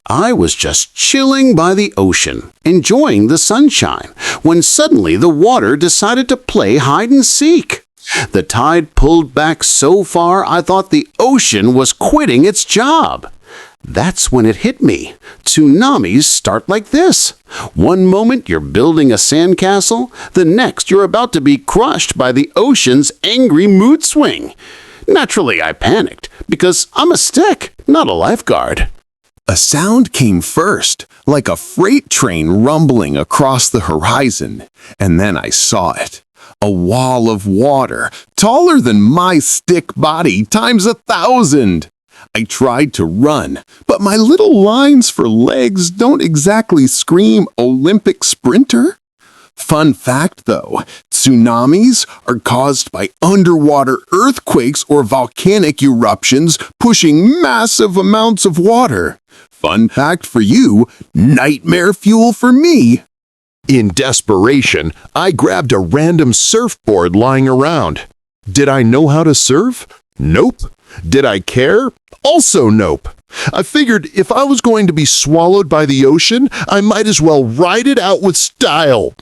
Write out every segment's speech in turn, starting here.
I was just chilling by the ocean, enjoying the sunshine, when suddenly the water decided to play hide and seek. The tide pulled back so far I thought the ocean was quitting its job. That's when it hit me. Tsunamis start like this. One moment you're building a sandcastle, the next you're about to be crushed by the ocean's angry mood swing. Naturally, I panicked, because I'm a stick, not a lifeguard. A sound came first, like a freight train rumbling across the horizon, and then I saw it. A wall of water, taller than my stick body times 1,000. I tried to run, but my little lines for legs don't exactly scream Olympic sprinter. Fun fact though, tsunamis are caused by underwater earthquakes or volcanic eruptions pushing massive amounts of water. Fun fact for you, nightmare fuel for me. In desperation, I grabbed a random surfboard lying around. Did I know how to surf? Nope. Did I care? Also nope. I figured if I was going to be swallowed by the ocean, I might as well ride it out with style.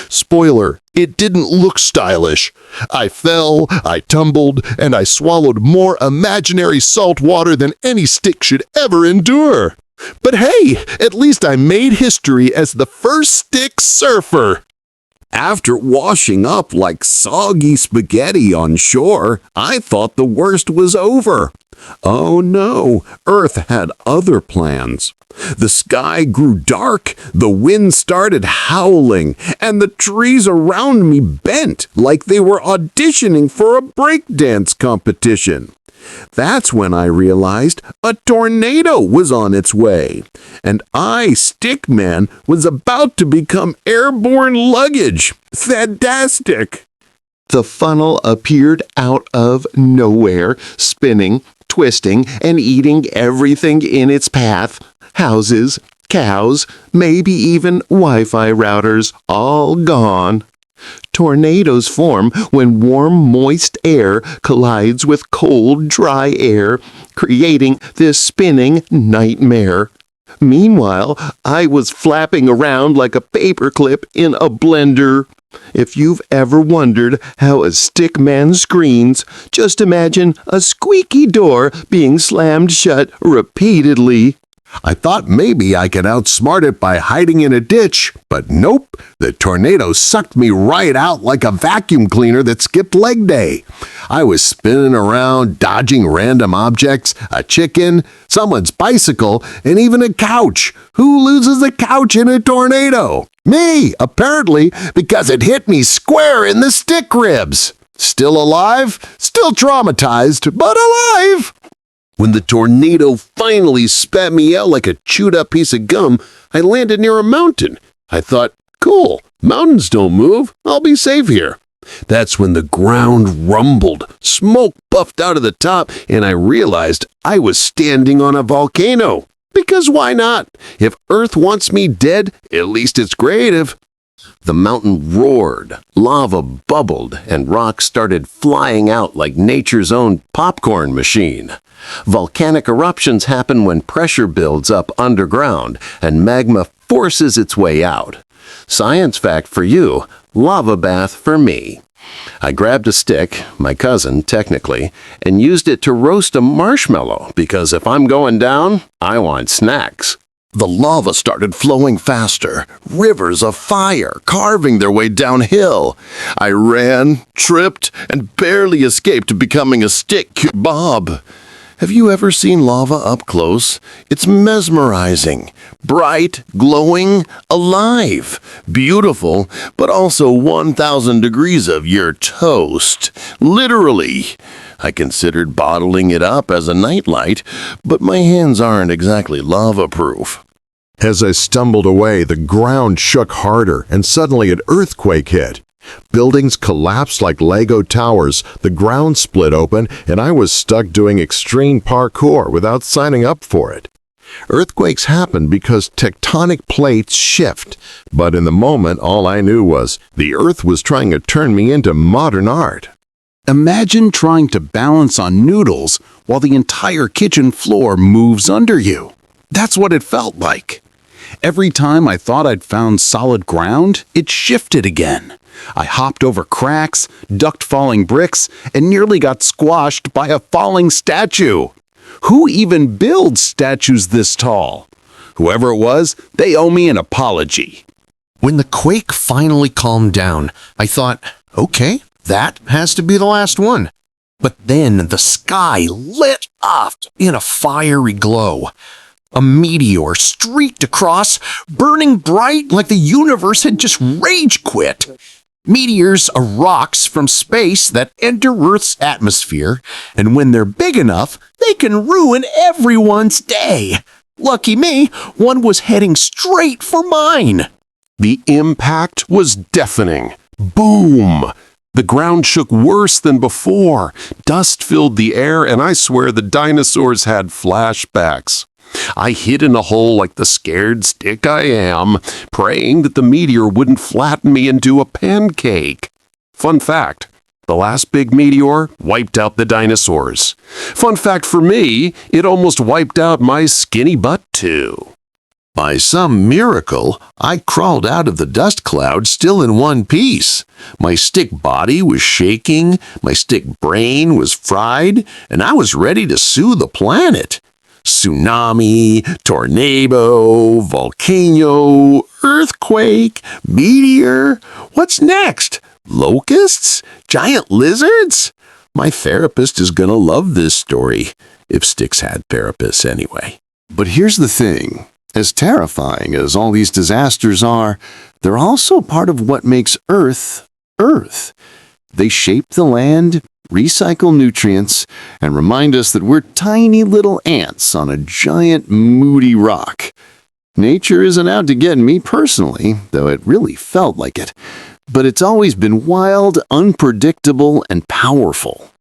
Spoiler, it didn't look stylish. I fell, I tumbled, and I swallowed more imaginary salt water than any stick should ever endure. But hey, at least I made history as the first stick surfer. After washing up like soggy spaghetti on shore, I thought the worst was over. Oh no, Earth had other plans. The sky grew dark, the wind started howling, and the trees around me bent like they were auditioning for a breakdance competition. That's when I realized a tornado was on its way, and I, Stickman, was about to become airborne luggage. Fantastic! The funnel appeared out of nowhere, spinning, twisting, and eating everything in its path. Houses, cows, maybe even Wi-Fi routers, all gone. Tornadoes form when warm, moist air collides with cold, dry air, creating this spinning nightmare. Meanwhile, I was flapping around like a paperclip in a blender. If you've ever wondered how a stickman screams, just imagine a squeaky door being slammed shut repeatedly. I thought maybe I could outsmart it by hiding in a ditch, but nope, the tornado sucked me right out like a vacuum cleaner that skipped leg day. I was spinning around, dodging random objects, a chicken, someone's bicycle, and even a couch. Who loses a couch in a tornado? Me, apparently, because it hit me square in the stick ribs. Still alive, still traumatized, but alive. When the tornado finally spat me out like a chewed-up piece of gum, I landed near a mountain. I thought, cool, mountains don't move, I'll be safe here. That's when the ground rumbled, smoke puffed out of the top, and I realized I was standing on a volcano. Because why not? If Earth wants me dead, at least it's creative. The mountain roared, lava bubbled, and rocks started flying out like nature's own popcorn machine. Volcanic eruptions happen when pressure builds up underground and magma forces its way out. Science fact for you, lava bath for me. I grabbed a stick, my cousin technically, and used it to roast a marshmallow because if I'm going down, I want snacks. The lava started flowing faster, rivers of fire carving their way downhill. I ran, tripped, and barely escaped becoming a stick bob. Have you ever seen lava up close? It's mesmerizing, bright, glowing, alive, beautiful, but also 1,000 degrees of your toast. Literally. I considered bottling it up as a nightlight, but my hands aren't exactly lava-proof. As I stumbled away, the ground shook harder, and suddenly an earthquake hit. Buildings collapsed like Lego towers, the ground split open, and I was stuck doing extreme parkour without signing up for it. Earthquakes happen because tectonic plates shift, but in the moment all I knew was the earth was trying to turn me into modern art. Imagine trying to balance on noodles while the entire kitchen floor moves under you. That's what it felt like. Every time I thought I'd found solid ground, it shifted again. I hopped over cracks, ducked falling bricks, and nearly got squashed by a falling statue. Who even builds statues this tall? Whoever it was, they owe me an apology. When the quake finally calmed down, I thought, okay, that has to be the last one. But then the sky lit up in a fiery glow. A meteor streaked across, burning bright like the universe had just rage quit. Meteors are rocks from space that enter Earth's atmosphere, and when they're big enough, they can ruin everyone's day. Lucky me, one was heading straight for mine. The impact was deafening. Boom! The ground shook worse than before. Dust filled the air, and I swear the dinosaurs had flashbacks. I hid in a hole like the scared stick I am, praying that the meteor wouldn't flatten me into a pancake. Fun fact, the last big meteor wiped out the dinosaurs. Fun fact for me, it almost wiped out my skinny butt too. By some miracle, I crawled out of the dust cloud still in one piece. My stick body was shaking, my stick brain was fried, and I was ready to sue the planet. Tsunami, tornado, volcano, earthquake, meteor. What's next? Locusts? Giant lizards? My therapist is gonna love this story, if Sticks had therapists anyway. But here's the thing. As terrifying as all these disasters are, they're also part of what makes Earth, Earth. They shape the land, recycle nutrients, and remind us that we're tiny little ants on a giant moody rock. Nature isn't out to get me personally, though it really felt like it, but it's always been wild, unpredictable, and powerful.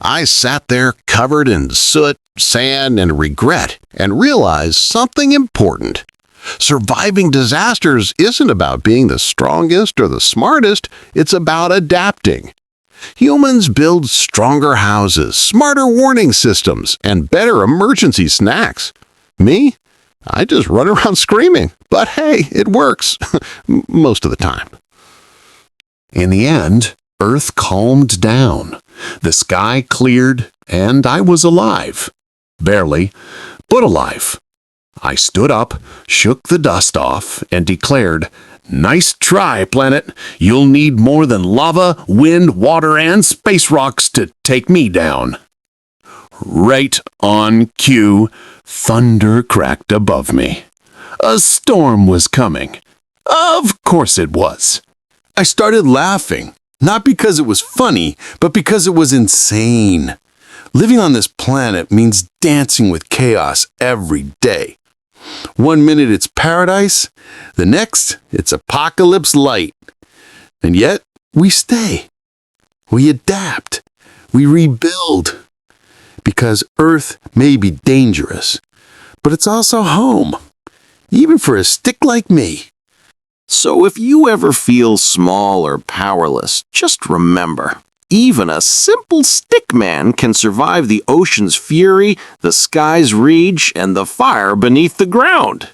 I sat there covered in soot, sand, and regret, and realized something important. Surviving disasters isn't about being the strongest or the smartest, it's about adapting. Humans build stronger houses, smarter warning systems, and better emergency snacks. Me? I just run around screaming. But hey, it works. Most of the time. In the end, Earth calmed down. The sky cleared, and I was alive. Barely, but alive. I stood up, shook the dust off, and declared, "Nice try, planet. You'll need more than lava, wind, water, and space rocks to take me down." Right on cue, thunder cracked above me. A storm was coming. Of course it was. I started laughing, not because it was funny, but because it was insane. Living on this planet means dancing with chaos every day. One minute it's paradise, the next it's apocalypse light. And yet we stay. We adapt. We rebuild. Because Earth may be dangerous, but it's also home, even for a stick like me. So if you ever feel small or powerless, just remember, even a simple stickman can survive the ocean's fury, the sky's rage, and the fire beneath the ground.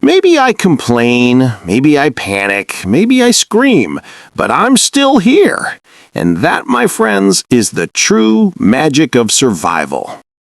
Maybe I complain, maybe I panic, maybe I scream, but I'm still here. And that, my friends, is the true magic of survival.